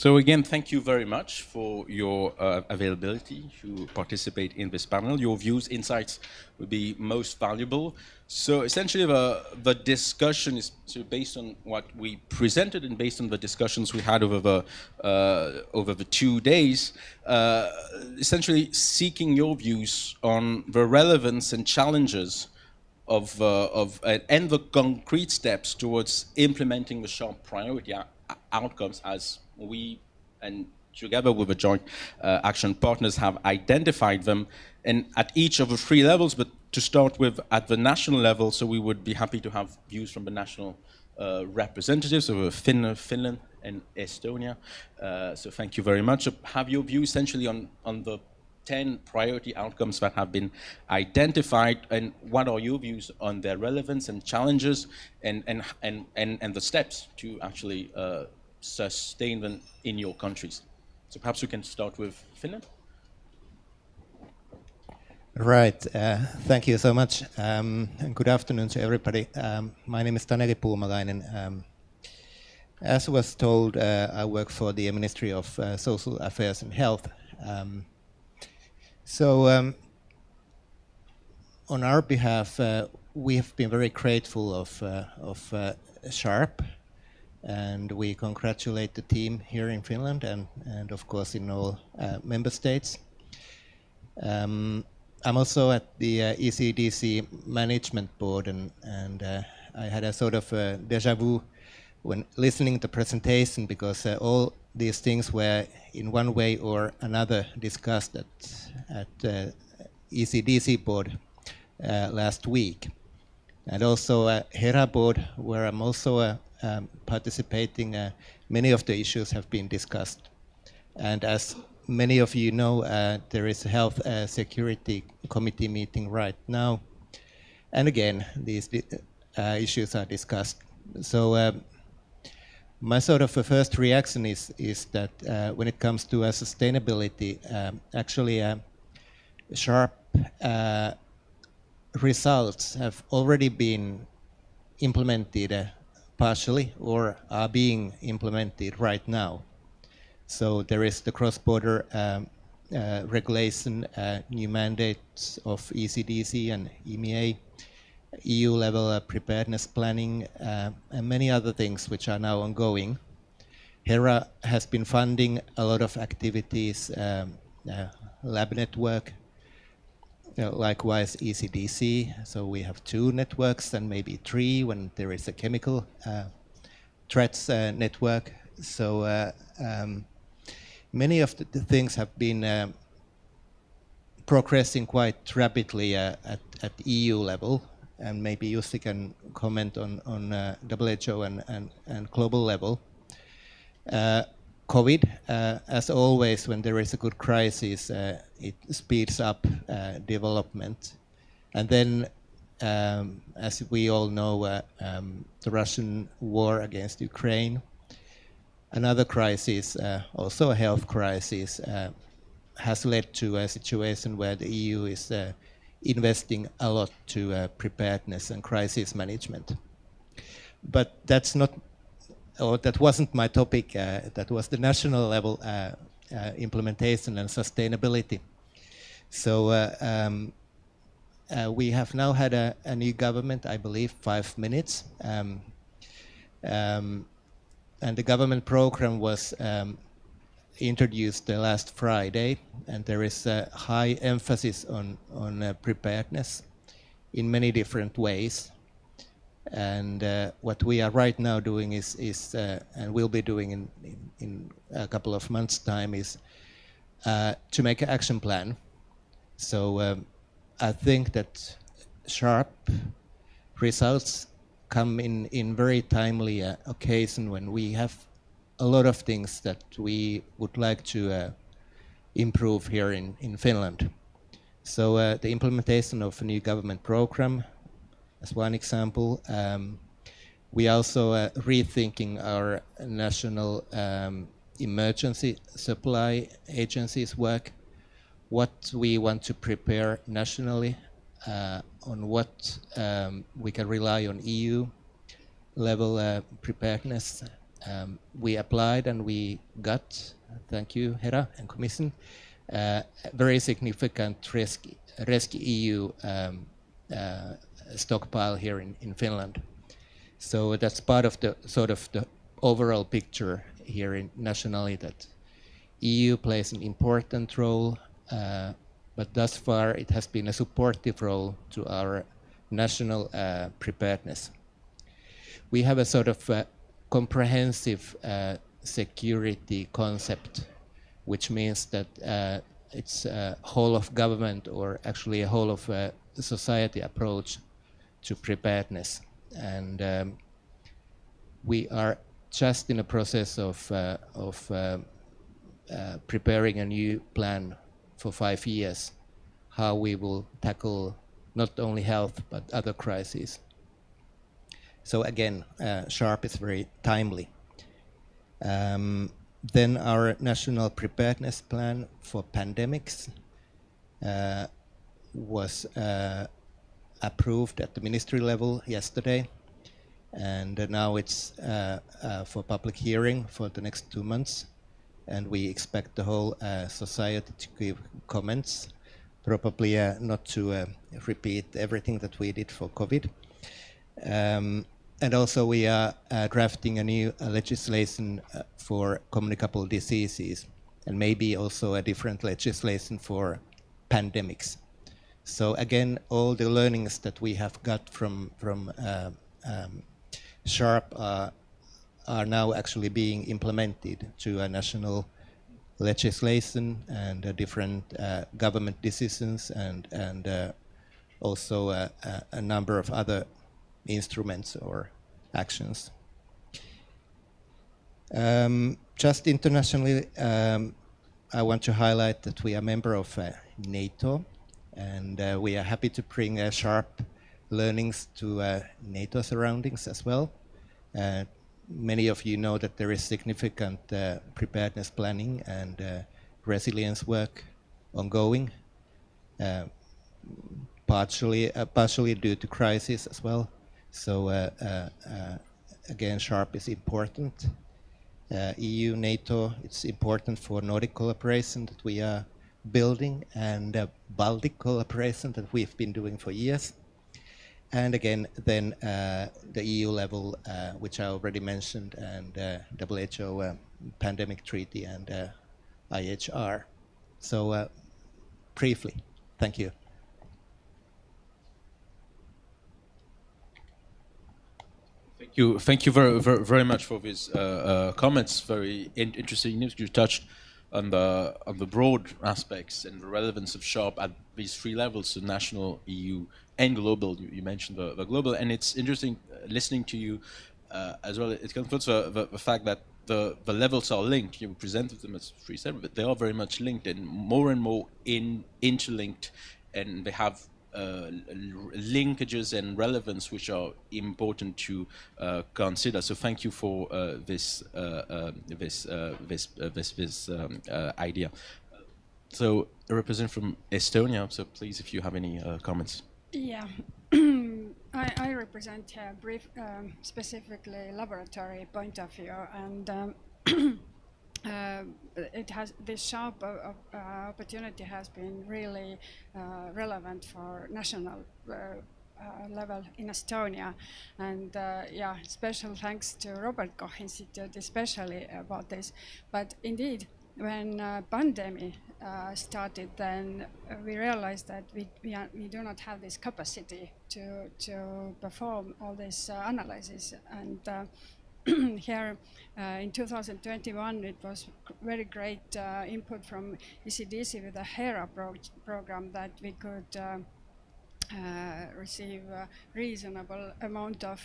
So again, thank you very much for your availability to participate in this panel. Your views, insights would be most valuable. So essentially the discussion is based on what we presented and based on the discussions we had over the 2 days, essentially seeking your views on the relevance and challenges and the concrete steps towards implementing the sharp priority outcomes as we, and together with the joint action partners, have identified them, and at each of the 3 levels, but to start with at the national level. So we would be happy to have views from the national representatives of Finland and Estonia. So thank you very much. Have your view essentially on the 10 priority outcomes that have been identified, and what are your views on their relevance and challenges, and the steps to actually sustain them in your countries? So perhaps we can start with Finland. Right. Thank you so much. And good afternoon to everybody. My name is Taneli Puumalainen. As was told, I work for the Ministry of Social Affairs and Health. On our behalf, we have been very grateful of SHARP, and we congratulate the team here in Finland and of course in all member states. I'm also at the ECDC Management Board, and I had a sort of a déjà vu when listening to the presentation, because all these things were in one way or another discussed at ECDC board last week, and also HERA board, where I'm also participating. Many of the issues have been discussed, and as many of you know, there is a health security committee meeting right now, and again these issues are discussed. So my sort of first reaction is that when it comes to sustainability, actually SHARP results have already been implemented partially or are being implemented right now. So there is the cross-border regulation, new mandates of ECDC and EMEA, EU-level preparedness planning, and many other things which are now ongoing. HERA has been funding a lot of activities, lab network, likewise ECDC. So we have 2 networks and maybe 3 when there is a chemical threats network. So many of the things have been progressing quite rapidly at EU level, and maybe Jussi can comment on WHO and global level. COVID, as always, when there is a good crisis, it speeds up development. And then, as we all know, the Russian war against Ukraine, another crisis, also a health crisis, has led to a situation where the EU is investing a lot to preparedness and crisis management. But that's not, or that wasn't my topic. That was the national level implementation and sustainability. So we have now had a new government, I believe, 5 minutes. And the government program was introduced last Friday, and there is a high emphasis on preparedness in many different ways. And what we are right now doing is and will be doing in a couple of months' time, is to make an action plan. So I think that SHARP results come in very timely occasion when we have a lot of things that we would like to improve here in Finland. So the implementation of a new government program, as one example. We also rethinking our national emergency supply agencies work, what we want to prepare nationally, on what we can rely on EU level preparedness, We applied and we got, thank you Hera and Commission, a very significant rescue stockpile here in Finland. So that's part of the sort of the overall picture here nationally, that EU plays an important role, but thus far it has been a supportive role to our national preparedness. We have a sort of comprehensive security concept, which means that it's a whole of government, or actually a whole of society approach to preparedness. And we are just in a process of preparing a new plan for 5 years, how we will tackle not only health but other crises. So again, SHARP is very timely. Then our national preparedness plan for pandemics was approved at the ministry level yesterday, and now it's for public hearing for the next 2 months, and we expect the whole society to give comments, probably not to repeat everything that we did for COVID. And also we are drafting a new legislation for communicable diseases, and maybe also a different legislation for pandemics. So again, all the learnings that we have got from SHARP are now actually being implemented to a national legislation and different government decisions, and also a number of other instruments or actions. Just internationally, I want to highlight that we are a member of NATO, and we are happy to bring SHARP learnings to NATO surroundings as well. Many of you know that there is significant preparedness planning and resilience work ongoing, partially due to crisis as well. So again, SHARP is important. EU, NATO, it's important for Nordic cooperation that we are building, and Baltic cooperation that we've been doing for years. And again, then the EU level, which I already mentioned, and WHO pandemic treaty and IHR. So briefly, thank you. Thank you very much for these comments. Very interesting news. You touched on the broad aspects and the relevance of SHARP at these 3 levels: so national, EU, and global. You mentioned the global, and it's interesting listening to you as well. It confirms the fact that the levels are linked. You presented them as 3 separate, but they are very much linked and more interlinked, and they have linkages and relevance which are important to consider. So thank you for this idea. So a representative from Estonia. So please, if you have any comments. Yeah, I represent specifically laboratory point of view, and this SHARP opportunity has been really relevant for national level in Estonia, and yeah, special thanks to Robert Koch Institute especially about this. But indeed, when pandemic started, then we realized that we do not have this capacity to perform all this analysis, and here in 2021 it was very great input from ECDC with the HERA program, that we could receive a reasonable amount of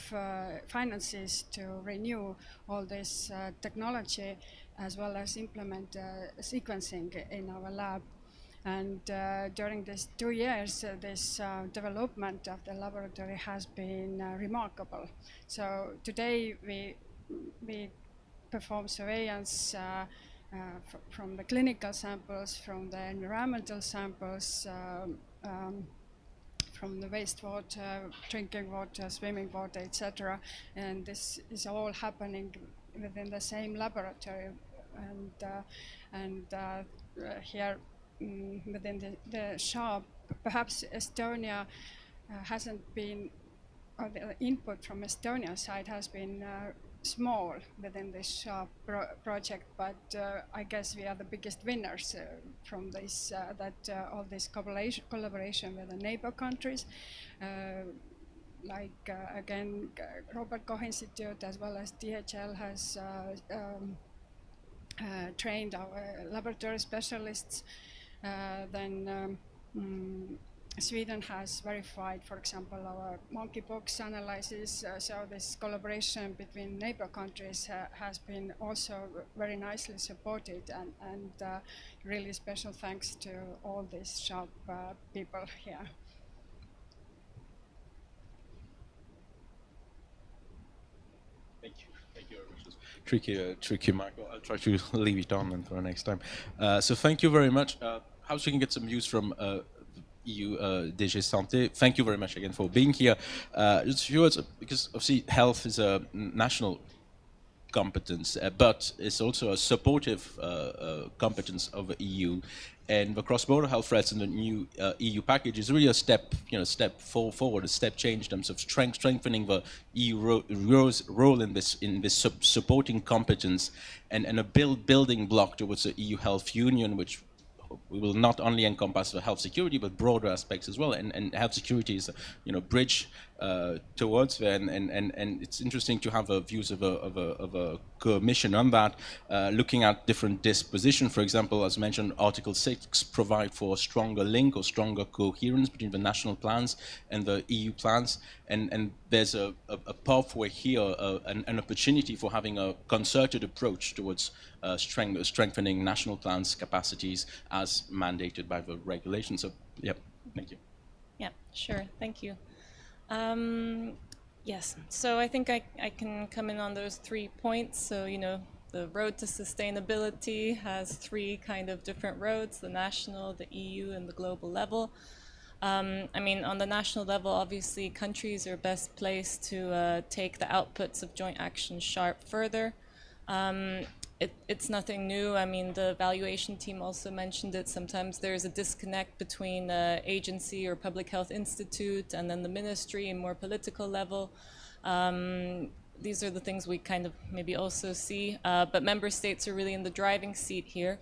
finances to renew all this technology, as well as implement sequencing in our lab. And during these 2 years, this development of the laboratory has been remarkable. So today we perform surveillance from the clinical samples, from the environmental samples, from the wastewater, drinking water, swimming water, etc. And this is all happening within the same laboratory, and here within the shop, perhaps Estonia hasn't been, or the input from Estonia side has been small within this sharp project, but I guess we are the biggest winners from this, all this collaboration with the neighbor countries. Again, Robert Koch Institute as well as DHL has trained our laboratory specialists. Sweden has verified, for example, our monkeypox analysis. So this collaboration between neighbor countries has been also very nicely supported, and really special thanks to all these sharp people here. Thank you. Thank you very much. Tricky, Michael. I'll try to leave it on for next time. So thank you very much. Perhaps we can get some news from EU DG Santé. Thank you very much again for being here. Just a few words, because obviously health is a national competence, but it's also a supportive competence of the EU. And the cross-border health threats in the new EU package is really a step forward, a step change in terms of strengthening the EU role in this supporting competence, and a building block towards the EU health union, which we will not only encompass the health security, but broader aspects as well. And health security is a bridge towards there. And it's interesting to have views of a commission on that, looking at different disposition. For example, as mentioned, Article 6 provide for a stronger link or stronger coherence between the national plans and the EU plans. And there's a pathway here, an opportunity for having a concerted approach towards strengthening national plans capacities as mandated by the regulation. So, yep, thank you. Yeah, sure, thank you. Yes, so I think I can come in on those 3 points. So, the road to sustainability has 3 kind of different roads: the national, the EU, and the global level. I mean, on the national level, obviously, countries are best placed to take the outputs of Joint Action SHARP further. It's nothing new. I mean, the evaluation team also mentioned it. Sometimes there's a disconnect between agency or public health institute and then the ministry and more political level. These are the things we kind of maybe also see. But member states are really in the driving seat here.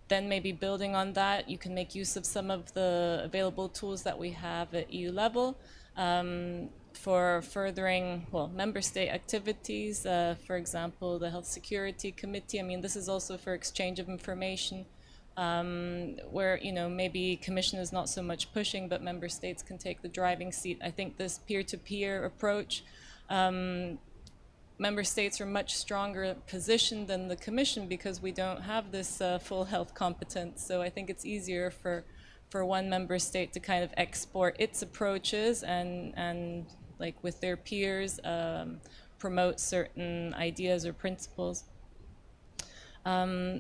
Then maybe building on that, you can make use of some of the available tools that we have at EU level for furthering, member state activities. For example, the Health Security Committee. I mean, this is also for exchange of information, where, maybe Commission is not so much pushing, but member states can take the driving seat. I think this peer-to-peer approach, member states are much stronger positioned than the Commission because we don't have this full health competence. So I think it's easier for one member state to kind of export its approaches and like with their peers, promote certain ideas or principles.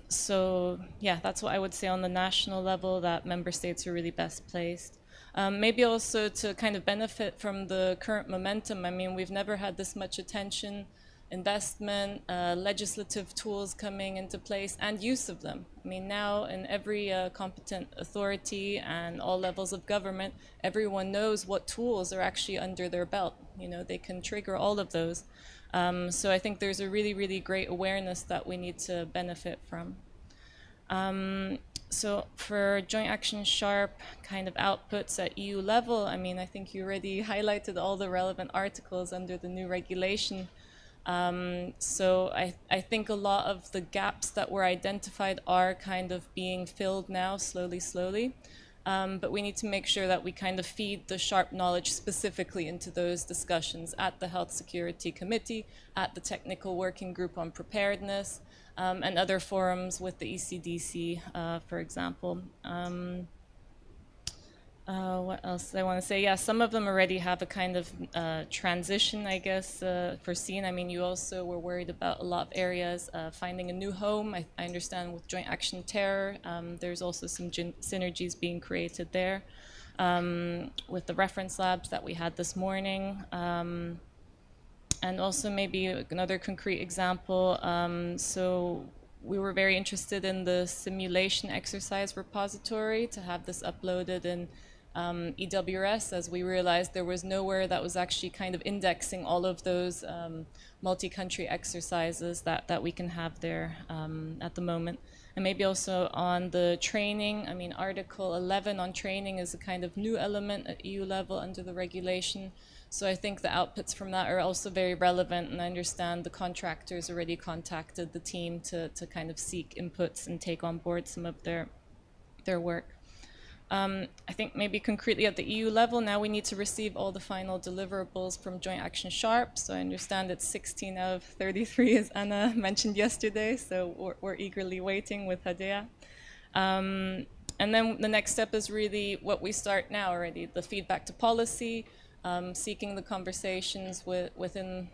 So yeah, that's what I would say on the national level, that member states are really best placed. Maybe also to kind of benefit from the current momentum. I mean, we've never had this much attention, investment, legislative tools coming into place, and use of them. I mean, now in every competent authority and all levels of government, everyone knows what tools are actually under their belt. They can trigger all of those. So I think there's a really, really great awareness that we need to benefit from. So for Joint Action SHARP kind of outputs at EU level, I mean, I think you already highlighted all the relevant articles under the new regulation. So I think a lot of the gaps that were identified are kind of being filled now, slowly. But we need to make sure that we kind of feed the SHARP knowledge specifically into those discussions at the Health Security Committee, at the Technical Working Group on Preparedness, and other forums with the ECDC, for example. What else do I want to say? Yeah, some of them already have a kind of transition, I guess, foreseen. I mean, you also were worried about a lot of areas finding a new home. I understand with Joint Action Terror, there's also some synergies being created there with the reference labs that we had this morning. And also maybe another concrete example, so we were very interested in the simulation exercise repository to have this uploaded in EWRS, as we realized there was nowhere that was actually kind of indexing all of those multi-country exercises that we can have there at the moment. And maybe also on the training, I mean, Article 11 on training is a kind of new element at EU level under the regulation. So I think the outputs from that are also very relevant, and I understand the contractors already contacted the team to kind of seek inputs and take on board some of their work. I think maybe concretely at the EU level, now we need to receive all the final deliverables from Joint Action SHARP. So I understand it's 16 out of 33, as Anna mentioned yesterday, so we're eagerly waiting with Hadea. And then the next step is really what we start now already, the feedback to policy, seeking the conversations within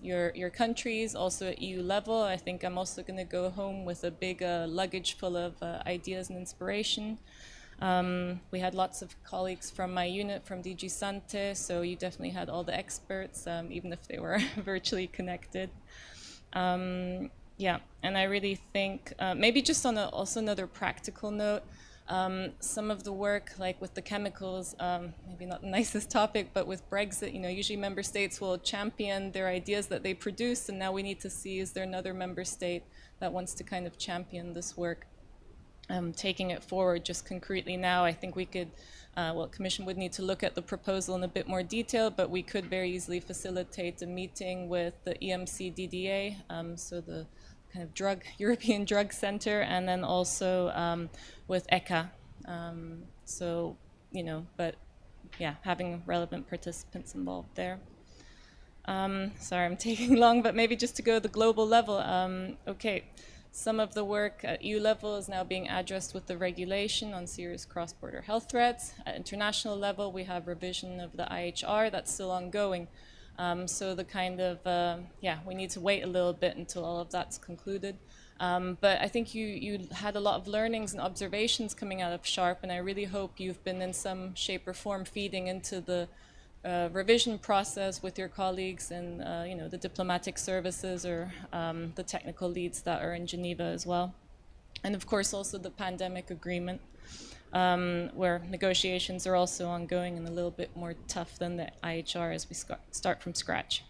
your countries, also at EU level. I think I'm also going to go home with a big luggage full of ideas and inspiration. We had lots of colleagues from my unit, from DG Sante, so you definitely had all the experts, even if they were virtually connected. Yeah, and I really think, maybe just on also another practical note, some of the work, like with the chemicals, maybe not the nicest topic, but with Brexit, usually member states will champion their ideas that they produce, and now we need to see, is there another member state that wants to kind of champion this work? Taking it forward just concretely now, I think we could, Commission would need to look at the proposal in a bit more detail, but we could very easily facilitate a meeting with the EMC DDA, so the kind of European Drug Center, and then also with ECHA. So, but yeah, having relevant participants involved there. Sorry, I'm taking long, but maybe just to go to the global level. Okay, some of the work at EU level is now being addressed with the regulation on serious cross-border health threats. At international level, we have revision of the IHR that's still ongoing. So the kind of, we need to wait a little bit until all of that's concluded. But I think you had a lot of learnings and observations coming out of SHARP, and I really hope you've been in some shape or form feeding into the revision process with your colleagues and the diplomatic services or the technical leads that are in Geneva as well. And of course also the pandemic agreement, where negotiations are also ongoing and a little bit more tough than the IHR as we start from scratch.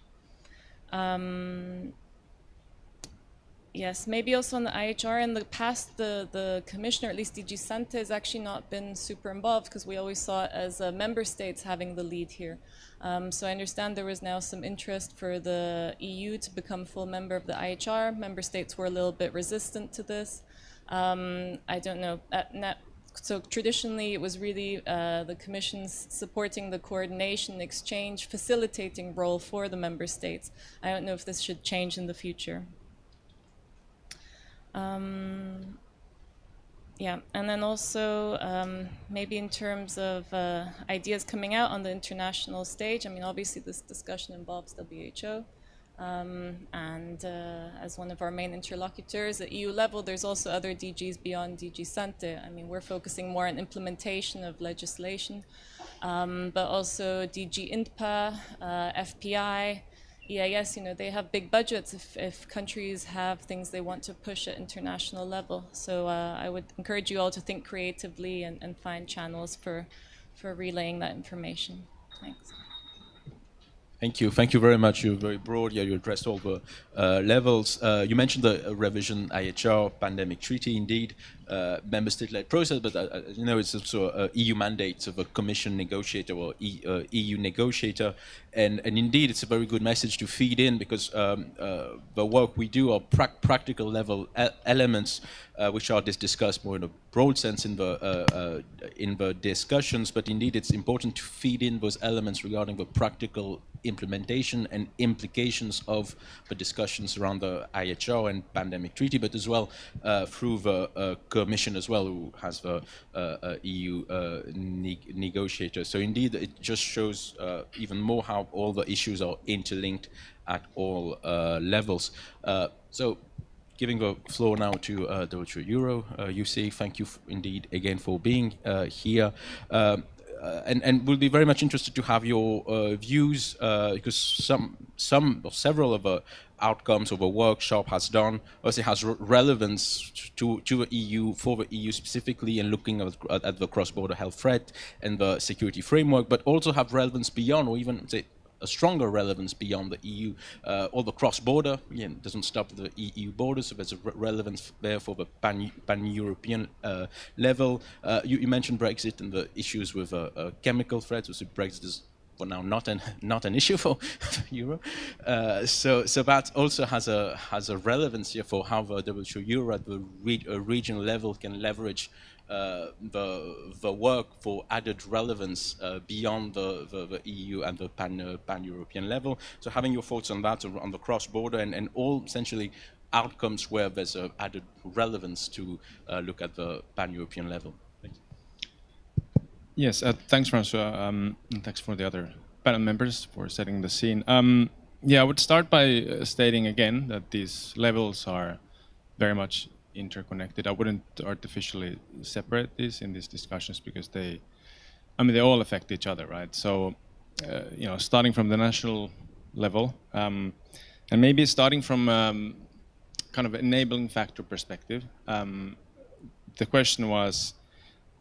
Yes, maybe also on the IHR, in the past, the commissioner, at least DG Sante, has actually not been super involved because we always saw it as member states having the lead here. So I understand there was now some interest for the EU to become full member of the IHR. Member states were a little bit resistant to this. I don't know. So traditionally, it was really the Commission's supporting the coordination, exchange, facilitating role for the member states. I don't know if this should change in the future. Yeah, and then also maybe in terms of ideas coming out on the international stage, I mean, obviously this discussion involves WHO, and as one of our main interlocutors at EU level, there's also other DGs beyond DG Sante. I mean, we're focusing more on implementation of legislation, but also DG INTPA, FPI, EIS, they have big budgets if countries have things they want to push at international level. So I would encourage you all to think creatively and find channels for relaying that information. Thanks. Thank you very much. You're very broad. Yeah, you addressed all the levels. You mentioned the revision IHR pandemic treaty, indeed, member state-led process, but it's also an EU mandate of a Commission negotiator or EU negotiator, and indeed it's a very good message to feed in because the work we do are practical level elements which are discussed more in a broad sense in the discussions, but indeed it's important to feed in those elements regarding the practical implementation and implications of the discussions around the IHR and pandemic treaty, but as well through the Commission as well, who has the EU negotiator. So indeed, it just shows even more how all the issues are interlinked at all levels. So giving the floor now to Deutsche Euro, UC, thank you indeed again for being here. and we'll be very much interested to have your views because some or several of the outcomes of the workshop has done also has relevance to the EU, for the EU specifically, and looking at the cross-border health threat and the security framework, but also have relevance beyond, or even say a stronger relevance beyond the EU, or the cross-border. Again, it doesn't stop at the EU borders, so there's a relevance there for the pan-European level. You mentioned Brexit and the issues with chemical threats. So Brexit is for now not an issue for Europe. So that also has a relevance here for how the WHO Euro at the regional level can leverage the work for added relevance beyond the EU and the pan-European level. So having your thoughts on that, on the cross-border and all essentially outcomes where there's added relevance to look at the pan-European level. Thanks. Yes, thanks, Francois, and thanks for the other panel members for setting the scene. Yeah, I would start by stating again that these levels are very much interconnected. I wouldn't artificially separate these in these discussions because they all affect each other, right? So, starting from the national level, and maybe starting from kind of enabling factor perspective, the question was,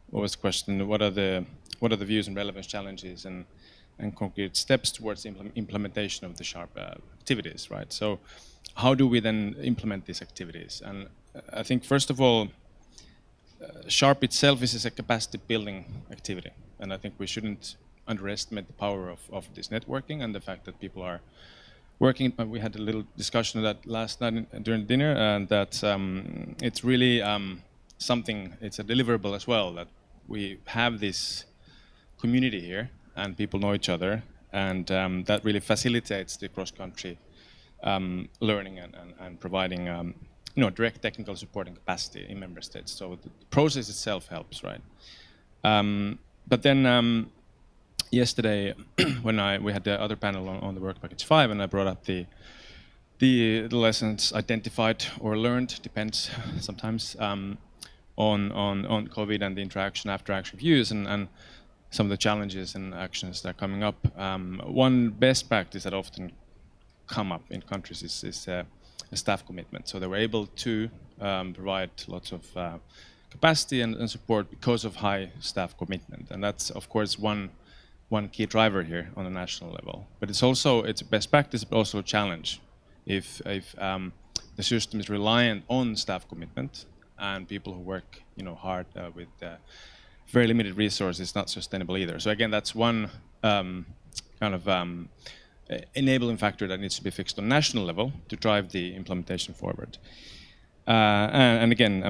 what was the question? What are the views and relevance challenges and concrete steps towards implementation of the SHARP activities, right? So, how do we then implement these activities? And I think first of all, SHARP itself is a capacity building activity, and I think we shouldn't underestimate the power of this networking and the fact that people are working. We had a little discussion of that last night during dinner, and that it's really something. It's a deliverable as well, that we have this community here and people know each other, and that really facilitates the cross-country learning and providing direct technical support and capacity in member states. So the process itself helps, right? But then yesterday, when we had the other panel on the Work Package 5, and I brought up the lessons identified or learned, depends sometimes, on COVID and the interaction after action reviews and some of the challenges and actions that are coming up. One best practice that often come up in countries is a staff commitment. So they were able to provide lots of capacity and support because of high staff commitment, and that's of course one key driver here on a national level. But it's a best practice, but also a challenge if the system is reliant on staff commitment and people who work hard with very limited resources. It's not sustainable either. So again, that's one enabling factor that needs to be fixed on national level to drive the implementation forward. And again,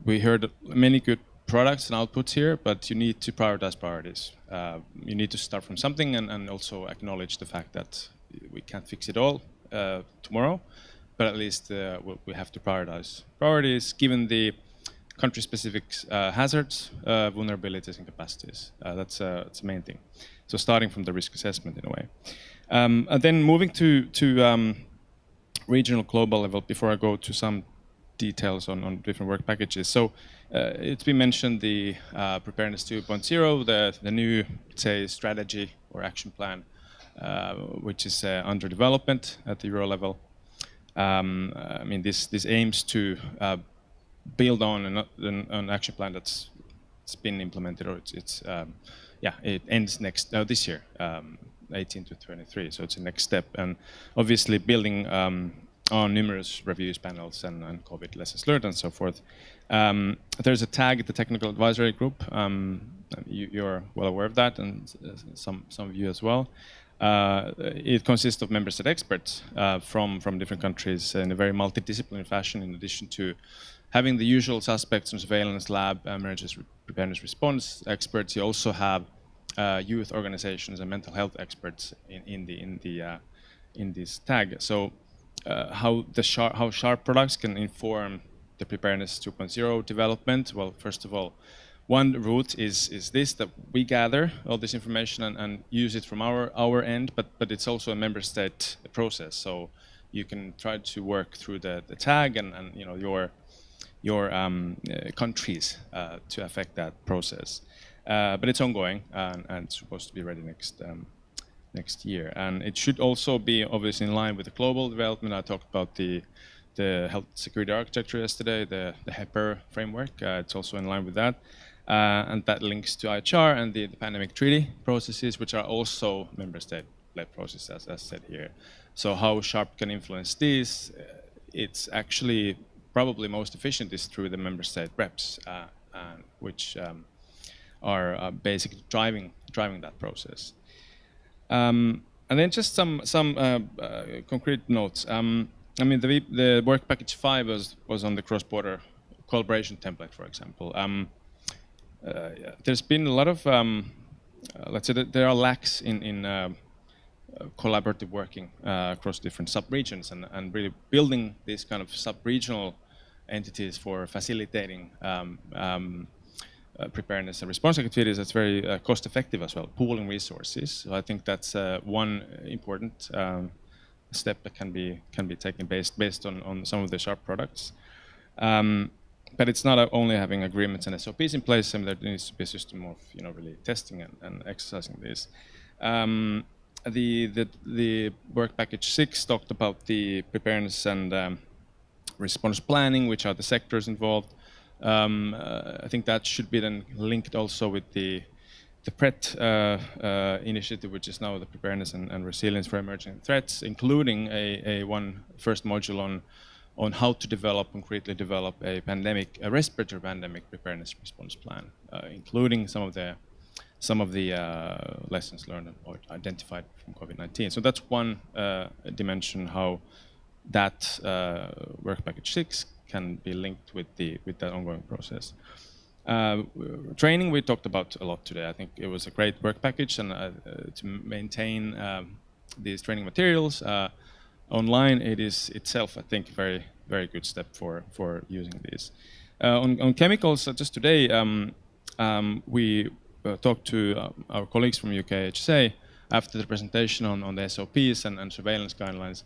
we heard many good products and outputs here, but you need to prioritize priorities. You need to start from something and also acknowledge the fact that we can't fix it all tomorrow, but at least we have to prioritize priorities given the country-specific hazards, vulnerabilities and capacities. That's the main thing. So starting from the risk assessment in a way. And then moving to regional global level before I go to some details on different work packages. So it's been mentioned the Preparedness 2.0, the new, say, strategy or action plan, which is under development at the Euro level. This aims to build on an action plan that's been implemented, or it ends this year, 18 to 23. So it's a next step, and obviously building on numerous reviews, panels, and COVID lessons learned and so forth. There's a tag, the Technical Advisory Group. You're well aware of that, and some of you as well. It consists of member state experts from different countries in a very multidisciplinary fashion. In addition to having the usual suspects in surveillance, lab, emergency preparedness response experts, you also have youth organizations and mental health experts in this tag. So how SHARP products can inform the Preparedness 2.0 development? Well, first of all, one route is this, that we gather all this information and use it from our end, but it's also a member state process. So you can try to work through the tag and your countries to affect that process. but it's ongoing and it's supposed to be ready next year. And it should also be obviously in line with the global development. I talked about the health security architecture yesterday, the HEPR framework. It's also in line with that. And that links to IHR and the pandemic treaty processes, which are also member state-led processes, as said here. So how SHARP can influence these, it's actually probably most efficient is through the member state reps, which are basically driving that process. And then just some concrete notes. I mean, the work package 5 was on the cross-border collaboration template, for example. There's been a lot of, let's say that there are lacks in collaborative working across different sub-regions and really building these kind of sub-regional entities for facilitating preparedness and response activities. That's very cost-effective as well, pooling resources. So I think that's one important step that can be taken based on some of the SHARP products. But it's not only having agreements and SOPs in place. I mean, there needs to be a system of really testing and exercising this. The work package 6 talked about the preparedness and response planning, which are the sectors involved. I think that should be then linked also with the PRET initiative, which is now the preparedness and resilience for emerging threats, including a first module on how to concretely develop a respiratory pandemic preparedness response plan, including some of the lessons learned or identified from COVID-19. So that's one dimension how that work package 6 can be linked with that ongoing process. Training we talked about a lot today. I think it was a great work package, and to maintain these training materials online, it is itself, I think, a very, very good step for using these. On chemicals, just today, we talked to our colleagues from UKHSA after the presentation on the SOPs and surveillance guidelines.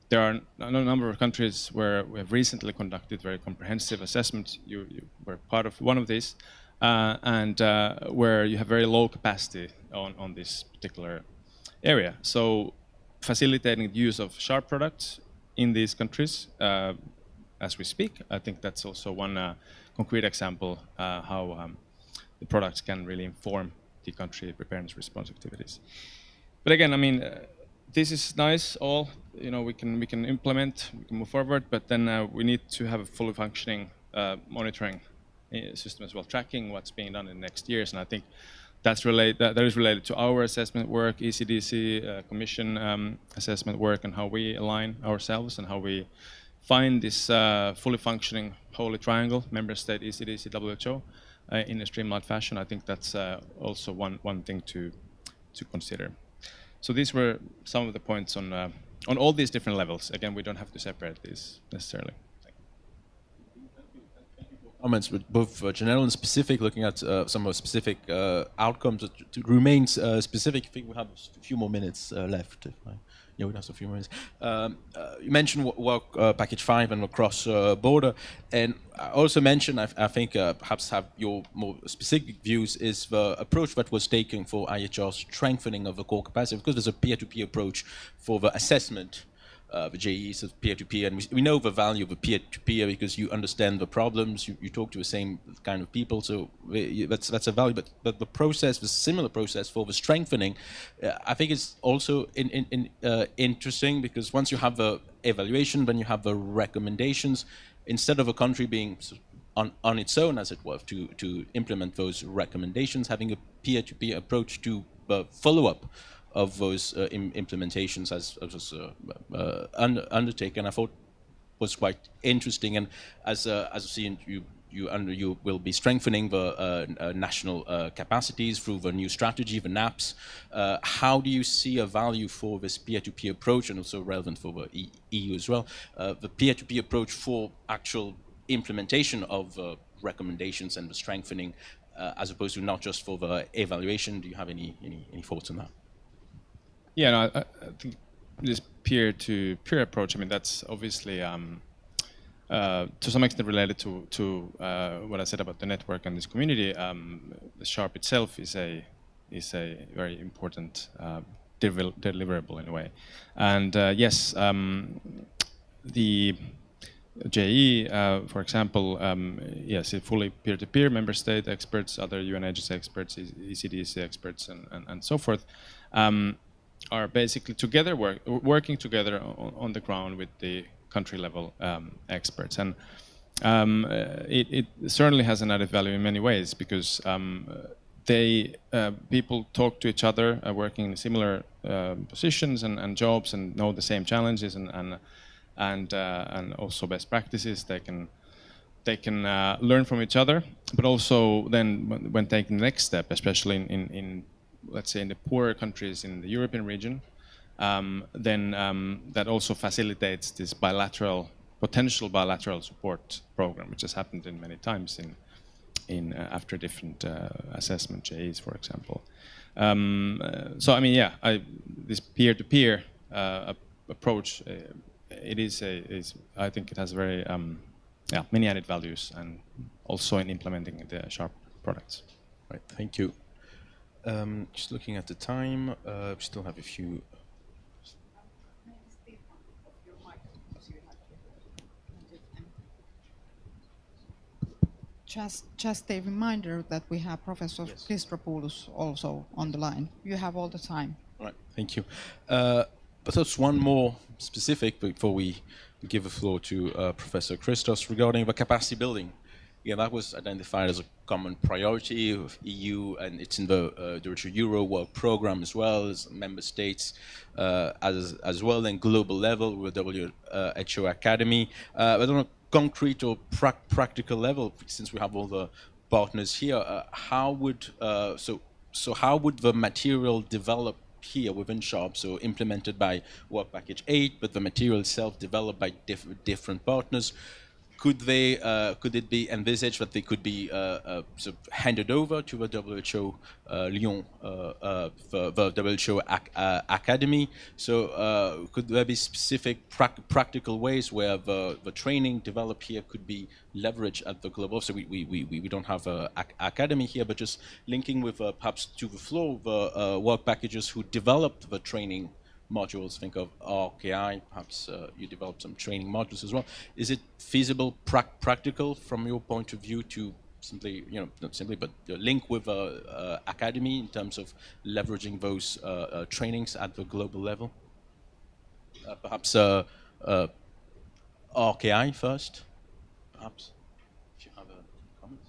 There are a number of countries where we have recently conducted very comprehensive assessments. You were part of one of these, and where you have very low capacity on this particular area. So facilitating the use of SHARP products in these countries as we speak, I think that's also one concrete example how the products can really inform the country preparedness response activities. But again, I mean, this is nice. We can implement, we can move forward, but then we need to have a fully functioning monitoring system as well, tracking what's being done in the next years. And I think that is related to our assessment work, ECDC Commission assessment work, and how we align ourselves and how we find this fully functioning holy triangle, member state, ECDC, WHO, in a streamlined fashion. I think that's also one thing to consider. So these were some of the points on all these different levels. Again, we don't have to separate these necessarily. Comments with both general and specific, looking at some of specific outcomes. To remain specific, I think we have a few more minutes left. We have a few more minutes. You mentioned work package 5 and across border, and I also mentioned, I think perhaps have your more specific views, is the approach that was taken for IHR strengthening of the core capacity, because there's a peer-to-peer approach for the assessment. The JE is peer-to-peer, and we know the value of a peer-to-peer because you understand the problems, you talk to the same kind of people, so that's a value. But the process, the similar process for the strengthening, I think is also interesting, because once you have the evaluation, then you have the recommendations, instead of a country being on its own, as it were, to implement those recommendations, having a peer-to-peer approach to follow-up of those implementations as was undertaken, I thought was quite interesting. And as I've seen, you will be strengthening the national capacities through the new strategy, the NAPS. How do you see a value for this peer-to-peer approach, and also relevant for the EU as well, the peer-to-peer approach for actual implementation of recommendations and the strengthening, as opposed to not just for the evaluation? Do you have any thoughts on that? Yeah, no, I think this peer-to-peer approach, I mean, that's obviously to some extent related to what I said about the network and this community, the Sharp itself is a very important deliverable in a way. And yes, the JE, for example, yes, it's fully peer-to-peer, member state experts, other UN agency experts, ECDC experts, and so forth, are basically together working together on the ground with the country-level experts. And it certainly has an added value in many ways, because people talk to each other, working in similar positions and jobs, and know the same challenges and also best practices. They can learn from each other, but also then when taking the next step, especially in let's say in the poorer countries in the European region, then that also facilitates this potential bilateral support program, which has happened in many times in after different assessment JEs, for example. So I mean, yeah, this peer-to-peer approach, I think it has very many added values, and also in implementing the Sharp products. Right, thank you. Just looking at the time, we still have a few. Just a reminder that we have Professor Christopoulos also on the line. You have all the time. Right, thank you. But there's one more specific before we give the floor to Professor Christos regarding the capacity building. Yeah, that was identified as a common priority of EU, and it's in the Euro work program as well as member states as well, and global level with WHO Academy. But on a concrete or practical level, since we have all the partners here, how would how would the material develop here within Sharp, so implemented by Work Package 8, but the material itself developed by different partners? Could it be envisaged that they could be sort of handed over to the WHO Lyon, the WHO Academy? So could there be specific practical ways where the training developed here could be leveraged at the global? So we don't have an academy here, but just linking with perhaps to the floor the work packages who developed the training modules. Think of RKI, perhaps you developed some training modules as well. Is it feasible, practical from your point of view to simply, not simply, but link with academy in terms of leveraging those trainings at the global level? Perhaps RKI first, perhaps, if you have a comment.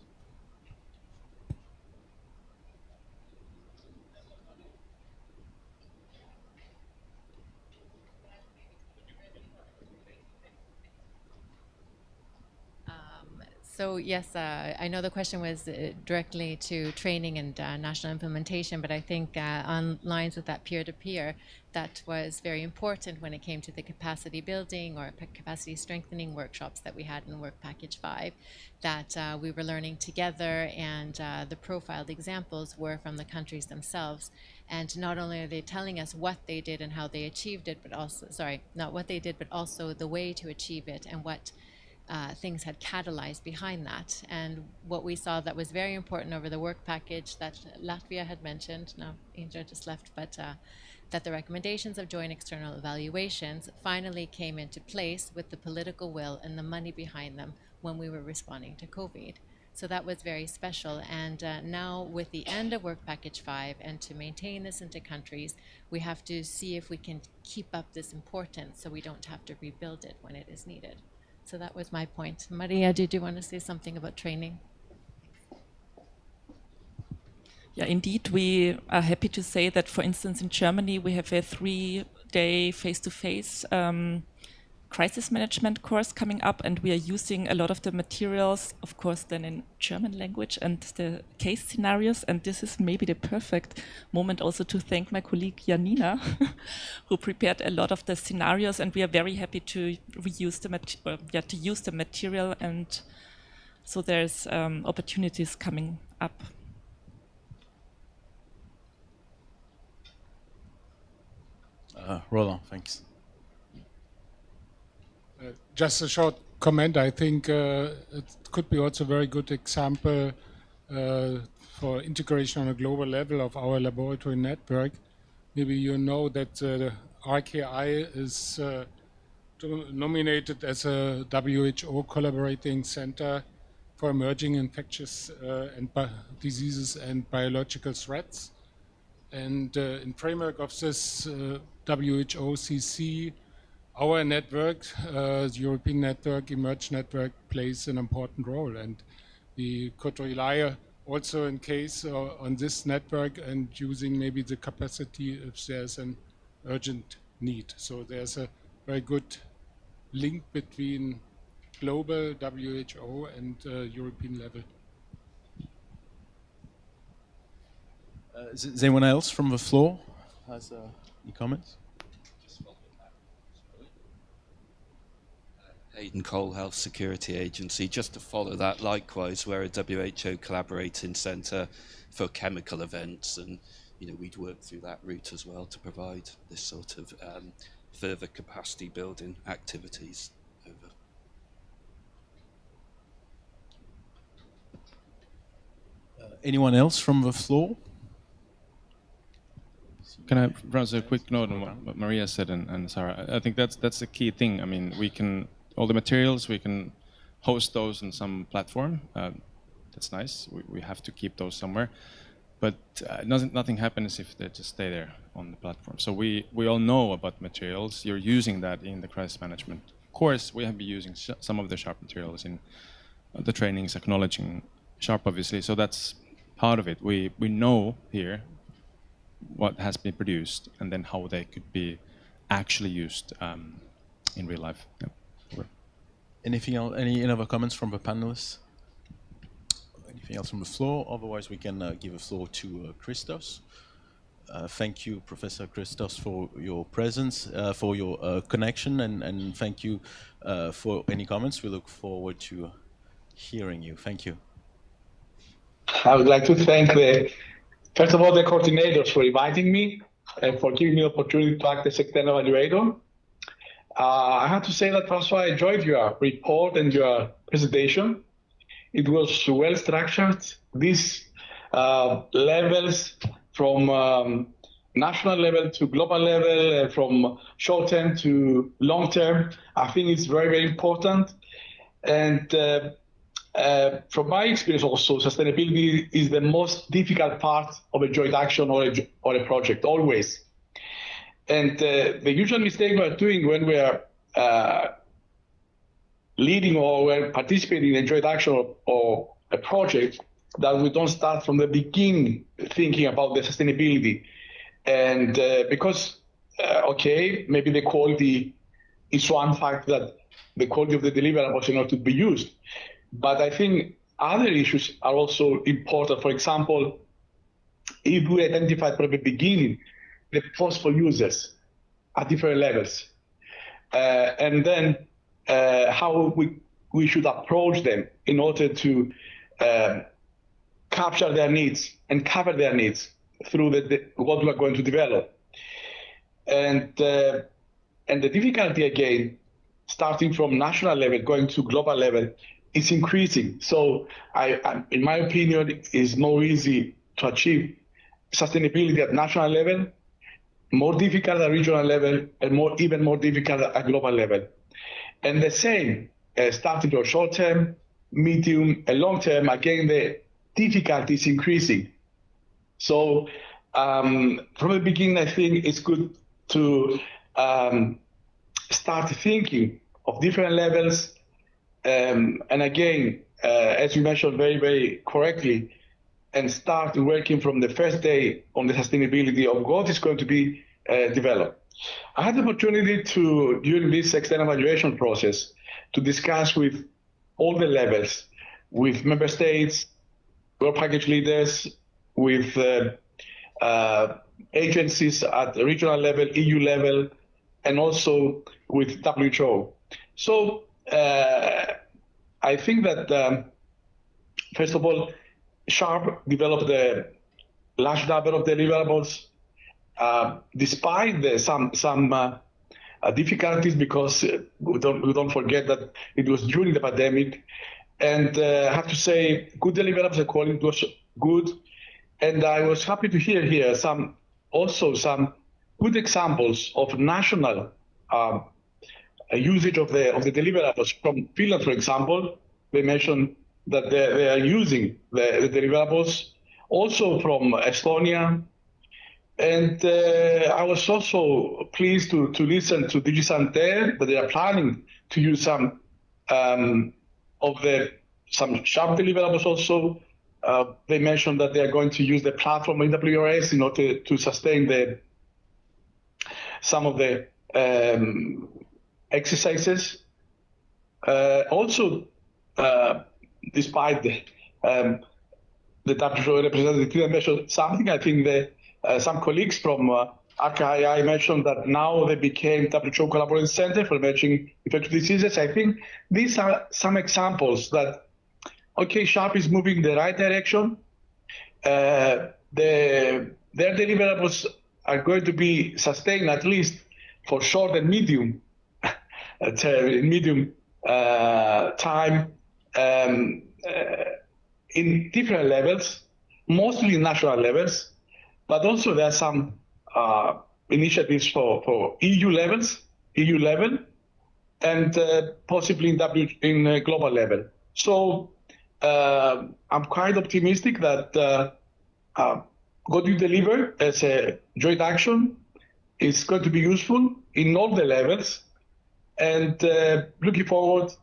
So yes, I know the question was directly to training and national implementation, but I think on lines with that peer-to-peer, that was very important when it came to the capacity building or capacity strengthening workshops that we had in Work Package 5, that we were learning together, and the profiled examples were from the countries themselves. And not only are they telling us what they did and how they achieved it, but also, not what they did, but also the way to achieve it and what things had catalyzed behind that. And what we saw that was very important over the work package that Latvia had mentioned, now Indra just left, but that the recommendations of joint external evaluations finally came into place with the political will and the money behind them when we were responding to COVID. So that was very special. And now with the end of Work Package 5 and to maintain this into countries, we have to see if we can keep up this importance so we don't have to rebuild it when it is needed. So that was my point. Maria, did you want to say something about training? Yeah, indeed, we are happy to say that, for instance, in Germany, we have a 3-day face-to-face crisis management course coming up, and we are using a lot of the materials, of course, then in German language and the case scenarios. And this is maybe the perfect moment also to thank my colleague Janina, who prepared a lot of the scenarios, and we are very happy to reuse the use the material, and so there's opportunities coming up. Roland, thanks. Just a short comment. I think it could be also a very good example for integration on a global level of our laboratory network. Maybe you know that the RKI is nominated as a WHO collaborating center for emerging infectious diseases and biological threats. And in framework of this WHO CC, our network, the European network, eMERGE network, plays an important role. And we could rely also in case on this network and using maybe the capacity if there's an urgent need. So there's a very good link between global WHO and European level. Is anyone else from the floor has any comments? Hayden Cole, Health Security Agency. Just to follow that, likewise, we're a WHO collaborating centre for chemical events, and we'd work through that route as well to provide this sort of further capacity building activities. Over. Anyone else from the floor? Can I browse a quick note on what Maria said and Sarah? I think that's the key thing. I mean, we can all the materials, we can host those on some platform. That's nice. We have to keep those somewhere. But nothing happens if they just stay there on the platform. So we all know about materials. You're using that in the crisis management course. We have been using some of the SHARP materials in the trainings, acknowledging SHARP, obviously. So that's part of it. We know here what has been produced and then how they could be actually used in real life. Yeah. Anything else? Any other comments from the panelists? Anything else from the floor? Otherwise, we can give the floor to Christos. Thank you, Professor Christos, for your presence, for your connection, and thank you for any comments. We look forward to hearing you. Thank you. I would like to thank first of all, the coordinators for inviting me and for giving me the opportunity to act as external evaluator. I have to say that, Francois, I enjoyed your report and your presentation. It was well structured. These levels from national level to global level, from short term to long term, I think it's very, very important. And from my experience also, sustainability is the most difficult part of a joint action or a project, always. And the usual mistake we're doing when we're leading or we're participating in a joint action or a project, that we don't start from the beginning thinking about the sustainability. And because, okay, maybe the quality is one fact that the quality of the deliverables in order to be used. But I think other issues are also important. For example, if we identify from the beginning the possible users at different levels, and then how we should approach them in order to capture their needs and cover their needs through what we are going to develop. And the difficulty, again, starting from national level, going to global level, is increasing. So in my opinion, it's more easy to achieve sustainability at national level, more difficult at regional level, and even more difficult at global level. And the same, starting from short term, medium, and long term, again, the difficulty is increasing. So from the beginning, I think it's good to start thinking of different levels. And again, as you mentioned very, very correctly, and start working from the first day on the sustainability of what is going to be developed. I had the opportunity to, during this external evaluation process, to discuss with all the levels, with member states, work package leaders, with agencies at the regional level, EU level, and also with WHO. So I think that, first of all, SHARP developed a large number of deliverables, despite some difficulties because we don't forget that it was during the pandemic. And I have to say, good deliverables, the quality was good. And I was happy to hear here some good examples of national usage of the deliverables. From Finland, for example, they mentioned that they are using the deliverables. Also from Estonia. And I was also pleased to listen to DG Santer that they are planning to use some sharp deliverables also. They mentioned that they are going to use the platform AWS in order to sustain some of the exercises. Also, despite the WHO representative mentioned something, I think that some colleagues from RKI mentioned that now they became WHO Collaborating Center for Emerging Infectious Diseases. I think these are some examples that, okay, SHARP is moving in the right direction. Their deliverables are going to be sustained at least for short and medium time in different levels, mostly national levels, but also there are some initiatives for EU level, and possibly in global level. So I'm quite optimistic that what you deliver as a joint action is going to be useful in all the levels, and looking forward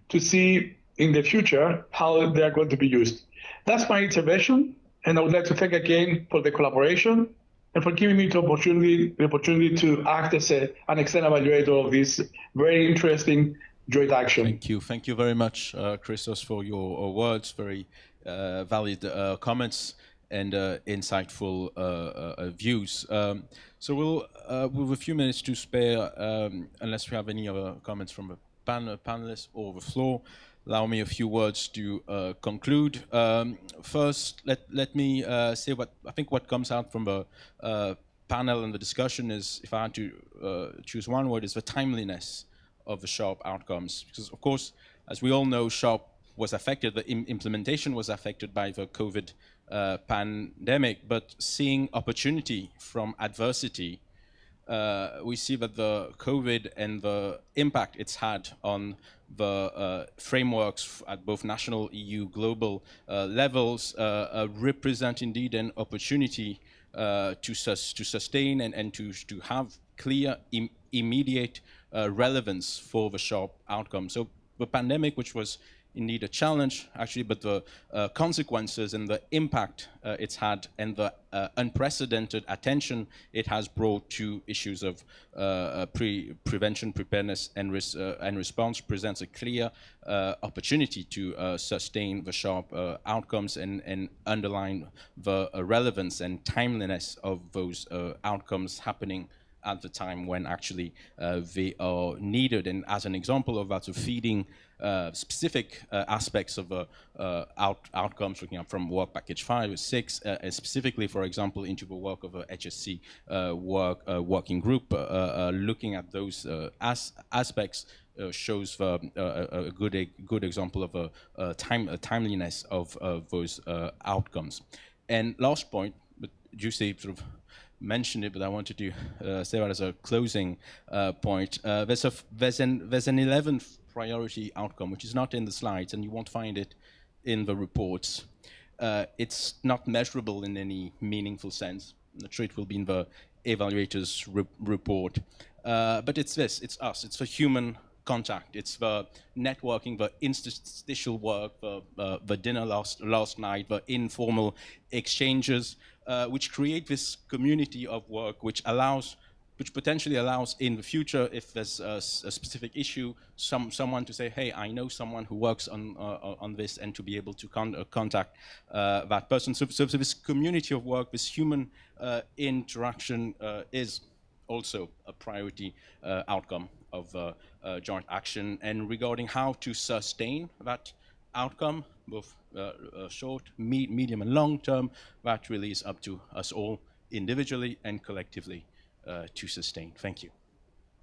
to see in the future how they are going to be used. That's my intervention, and I would like to thank again for the collaboration and for giving me the opportunity to act as an external evaluator of this very interesting joint action. Thank you very much, Christos, for your words, very valid comments and insightful views. So we'll have a few minutes to spare, unless we have any other comments from the panelists or the floor. Allow me a few words to conclude. First, let me say what comes out from the panel and the discussion is, if I had to choose one word, is the timeliness of the SHARP outcomes. Because of course, as we all know, SHARP was affected, the implementation was affected by the COVID pandemic, but seeing opportunity from adversity, we see that the COVID and the impact it's had on the frameworks at both national, EU, global levels represent indeed an opportunity to sustain and to have clear, immediate relevance for the SHARP outcome. So the pandemic, which was indeed a challenge, actually, but the consequences and the impact it's had and the unprecedented attention it has brought to issues of prevention, preparedness, and response presents a clear opportunity to sustain the SHARP outcomes and underline the relevance and timeliness of those outcomes happening at the time when actually they are needed. And as an example of that, so feeding specific aspects of outcomes, looking at from work package 5 or 6, and specifically, for example, into the work of a HSC working group, looking at those aspects shows a good example of a timeliness of those outcomes. And last point, but Giuseppe sort of mentioned it, but I wanted to say that as a closing point. There's an 11th priority outcome, which is not in the slides, and you won't find it in the reports. It's not measurable in any meaningful sense. I'm not sure it will be in the evaluator's report. But it's this, it's us, it's the human contact, it's the networking, the interstitial work, the dinner last night, the informal exchanges, which create this community of work which potentially allows in the future, if there's a specific issue, someone to say, hey, I know someone who works on this, and to be able to contact that person. So this community of work, this human interaction is also a priority outcome of joint action. And regarding how to sustain that outcome, both short, medium, and long term, that really is up to us all individually and collectively to sustain. Thank you.